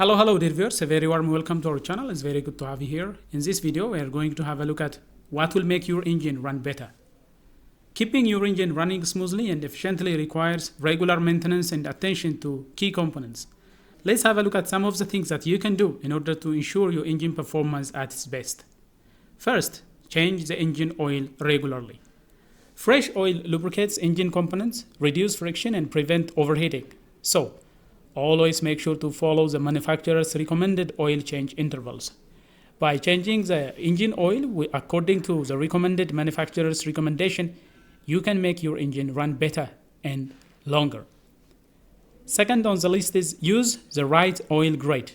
Hello dear viewers, a very warm welcome to our channel. It's very good to have you here. In this video we are going to have a look at what will make your engine run better. Keeping your engine running smoothly and efficiently requires regular maintenance and attention to key components. Let's have a look at some of the things that you can do in order to ensure your engine performance at its best. First, change the engine oil regularly. Fresh oil lubricates engine components, reduce friction and prevent overheating. So, always make sure to follow the manufacturer's recommended oil change intervals. By changing the engine oil according to the recommended manufacturer's recommendation, you can make your engine run better and longer. Second on the list is use the right oil grade.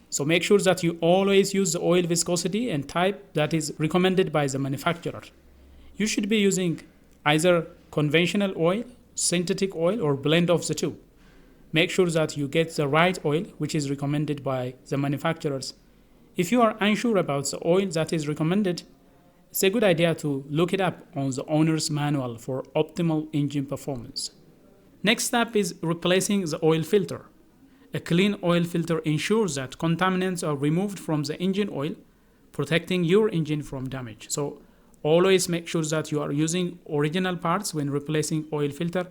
So make sure that you always use the oil viscosity and type that is recommended by the manufacturer. You should be using either conventional oil, synthetic oil, or blend of the two. Make sure that you get the right oil which is recommended by the manufacturers. If you are unsure about the oil that is recommended, it's a good idea to look it up on the owner's manual for optimal engine performance. Next step is replacing the oil filter. A clean oil filter ensures that contaminants are removed from the engine oil, protecting your engine from damage. So always make sure that you are using original parts when replacing oil filter,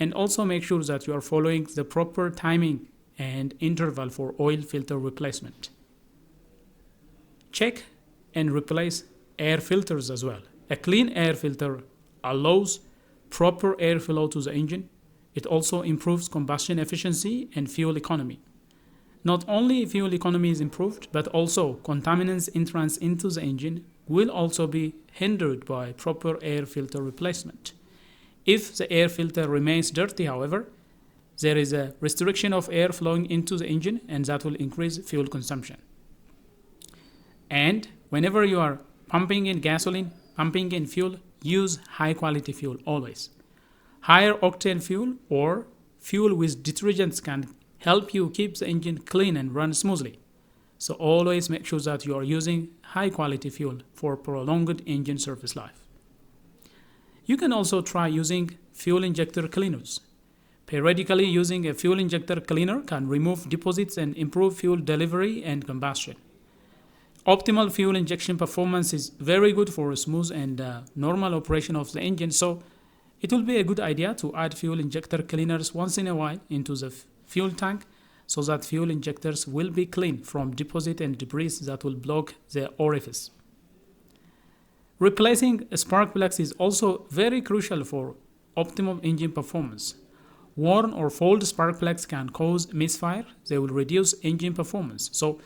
and also make sure that you are following the proper timing and interval for oil filter replacement. Check and replace air filters as well. A clean air filter allows proper airflow to the engine. It also improves combustion efficiency and fuel economy. Not only fuel economy is improved, but also contaminants entrance into the engine will also be hindered by proper air filter replacement. If the air filter remains dirty, however, there is a restriction of air flowing into the engine, and that will increase fuel consumption. And whenever you are pumping in gasoline, pumping in fuel, use high quality fuel always. Higher octane fuel or fuel with detergents can help you keep the engine clean and run smoothly. So always make sure that you are using high quality fuel for prolonged engine service life. You can also try using fuel injector cleaners. Periodically using a fuel injector cleaner can remove deposits and improve fuel delivery and combustion. Optimal fuel injection performance is very good for a smooth and normal operation of the engine, so it will be a good idea to add fuel injector cleaners once in a while into the fuel tank so that fuel injectors will be clean from deposit and debris that will block the orifice. Replacing spark plugs is also very crucial for optimal engine performance. Worn or fold spark plugs can cause misfire. They will reduce engine performance, so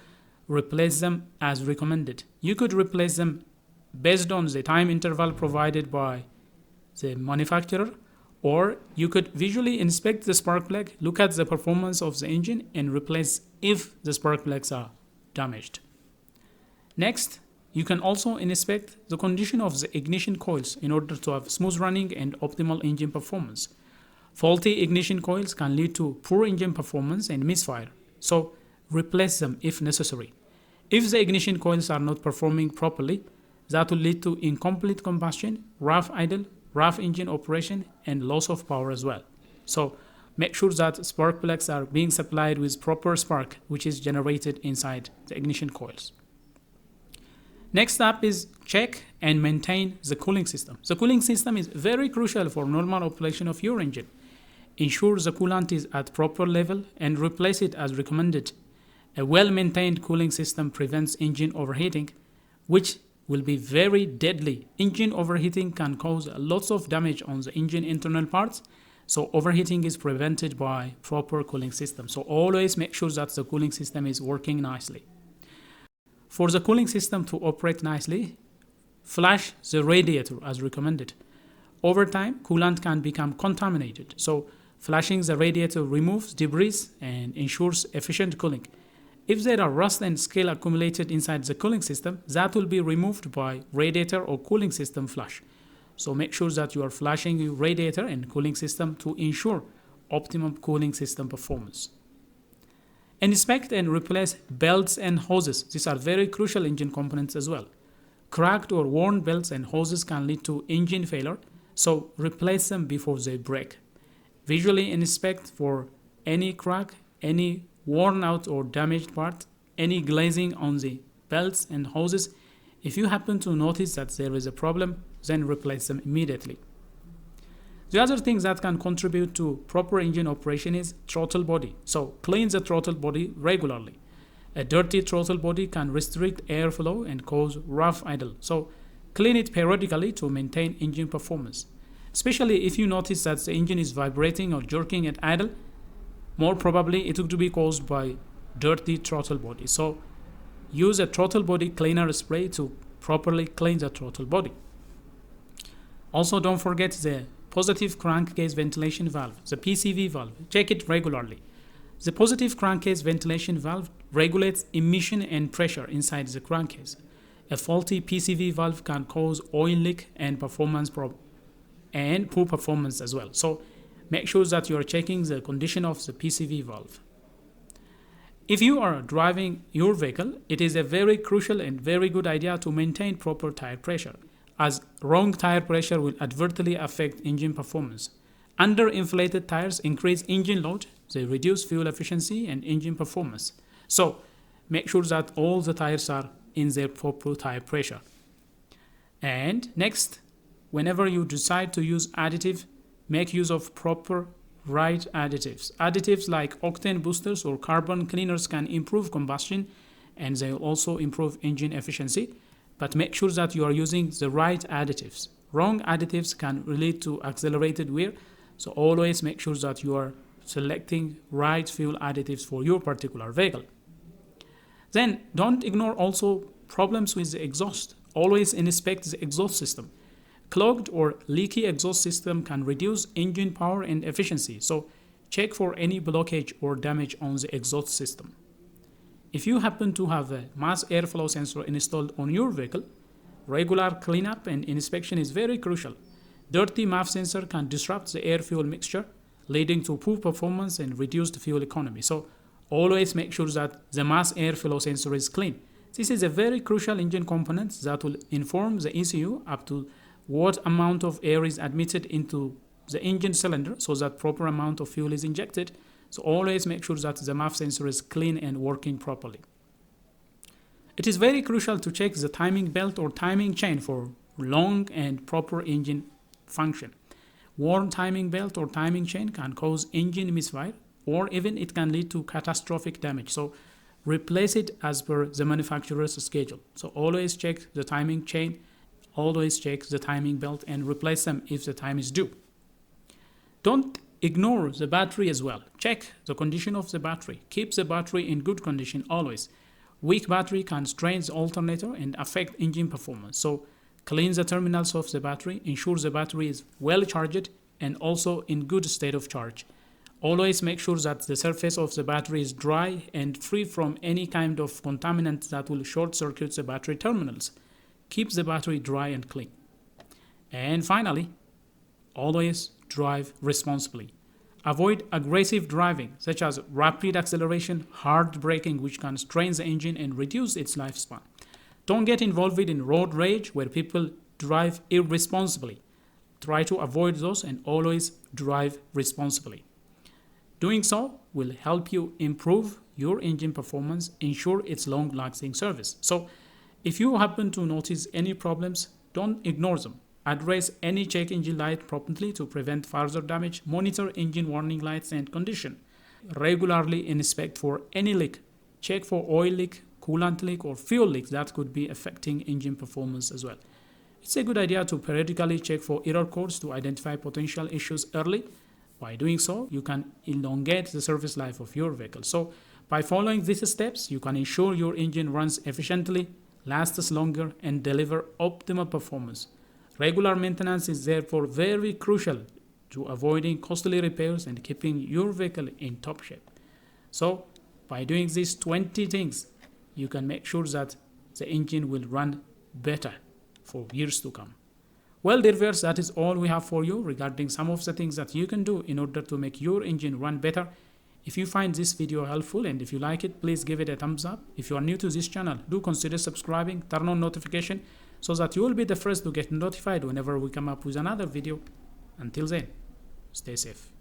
replace them as recommended. You could replace them based on the time interval provided by the manufacturer, or you could visually inspect the spark plug, look at the performance of the engine, and replace if the spark plugs are damaged. Next, you can also inspect the condition of the ignition coils in order to have smooth running and optimal engine performance. Faulty ignition coils can lead to poor engine performance and misfire, so replace them if necessary. If the ignition coils are not performing properly, that will lead to incomplete combustion, rough idle, rough engine operation, and loss of power as well. So make sure that spark plugs are being supplied with proper spark which is generated inside the ignition coils. Next up is check and maintain the cooling system. The cooling system is very crucial for normal operation of your engine. Ensure the coolant is at proper level and replace it as recommended. A well-maintained cooling system prevents engine overheating, which will be very deadly. Engine overheating can cause lots of damage on the engine internal parts, so overheating is prevented by proper cooling system. So always make sure that the cooling system is working nicely. For the cooling system to operate nicely, flush the radiator as recommended. Over time, coolant can become contaminated, so flushing the radiator removes debris and ensures efficient cooling. If there are rust and scale accumulated inside the cooling system, that will be removed by radiator or cooling system flush. So make sure that you are flushing your radiator and cooling system to ensure optimum cooling system performance. Inspect and replace belts and hoses. These are very crucial engine components as well. Cracked or worn belts and hoses can lead to engine failure, so replace them before they break. Visually inspect for any crack, any worn out or damaged part, any glazing on the belts and hoses. If you happen to notice that there is a problem, then replace them immediately. The other things that can contribute to proper engine operation is throttle body. So clean the throttle body regularly. A dirty throttle body can restrict airflow and cause rough idle. So clean it periodically to maintain engine performance. Especially if you notice that the engine is vibrating or jerking at idle, more probably it would be caused by dirty throttle body. So use a throttle body cleaner spray to properly clean the throttle body. Also, don't forget the positive crankcase ventilation valve, the PCV valve. Check it regularly. The positive crankcase ventilation valve regulates emission and pressure inside the crankcase. A faulty PCV valve can cause oil leak and performance problem, and poor performance as well. So make sure that you are checking the condition of the PCV valve. If you are driving your vehicle, it is a very crucial and very good idea to maintain proper tire pressure, as wrong tire pressure will adversely affect engine performance. Underinflated tires increase engine load, they reduce fuel efficiency and engine performance. So make sure that all the tires are in their proper tire pressure. And next, whenever you decide to use additive, make use of proper right additives. Additives like octane boosters or carbon cleaners can improve combustion, and they also improve engine efficiency. But make sure that you are using the right additives. Wrong additives can lead to accelerated wear, so always make sure that you are selecting right fuel additives for your particular vehicle. Then don't ignore also problems with the exhaust. Always inspect the exhaust system. Clogged or leaky exhaust system can reduce engine power and efficiency, so check for any blockage or damage on the exhaust system. If you happen to have a mass airflow sensor installed on your vehicle, regular cleanup and inspection is very crucial. Dirty MAF sensor can disrupt the air-fuel mixture, leading to poor performance and reduced fuel economy. So always make sure that the mass airflow sensor is clean. This is a very crucial engine component that will inform the ECU up to what amount of air is admitted into the engine cylinder so that proper amount of fuel is injected. So always make sure that the MAF sensor is clean and working properly. It is very crucial to check the timing belt or timing chain for long and proper engine function. Worn timing belt or timing chain can cause engine misfire, or even it can lead to catastrophic damage. So replace it as per the manufacturer's schedule. So always check the timing chain, always check the timing belt and replace them if the time is due. Don't ignore the battery as well. Check the condition of the battery. Keep the battery in good condition always. Weak battery can strain the alternator and affect engine performance. So clean the terminals of the battery, ensure the battery is well charged and also in good state of charge. Always make sure that the surface of the battery is dry and free from any kind of contaminant that will short circuit the battery terminals. Keep the battery dry and clean. And finally, always drive responsibly. Avoid aggressive driving, such as rapid acceleration, hard braking, which can strain the engine and reduce its lifespan. Don't get involved in road rage where people drive irresponsibly. Try to avoid those and always drive responsibly. Doing so will help you improve your engine performance, ensure its long-lasting service. So if you happen to notice any problems, don't ignore them. Address any check engine light promptly to prevent further damage. Monitor engine warning lights and condition. Regularly inspect for any leak. Check for oil leak, coolant leak, or fuel leak that could be affecting engine performance as well. It's a good idea to periodically check for error codes to identify potential issues early. By doing so, you can elongate the service life of your vehicle. So by following these steps, you can ensure your engine runs efficiently, lasts longer, and deliver optimal performance. Regular maintenance is therefore very crucial to avoiding costly repairs and keeping your vehicle in top shape. So by doing these 20 things, you can make sure that the engine will run better for years to come. Well, dear viewers, that is all we have for you regarding some of the things that you can do in order to make your engine run better. If you find this video helpful and if you like it, please give it a thumbs up. If you are new to this channel, do consider subscribing, turn on notification so that you will be the first to get notified whenever we come up with another video. Until then, stay safe.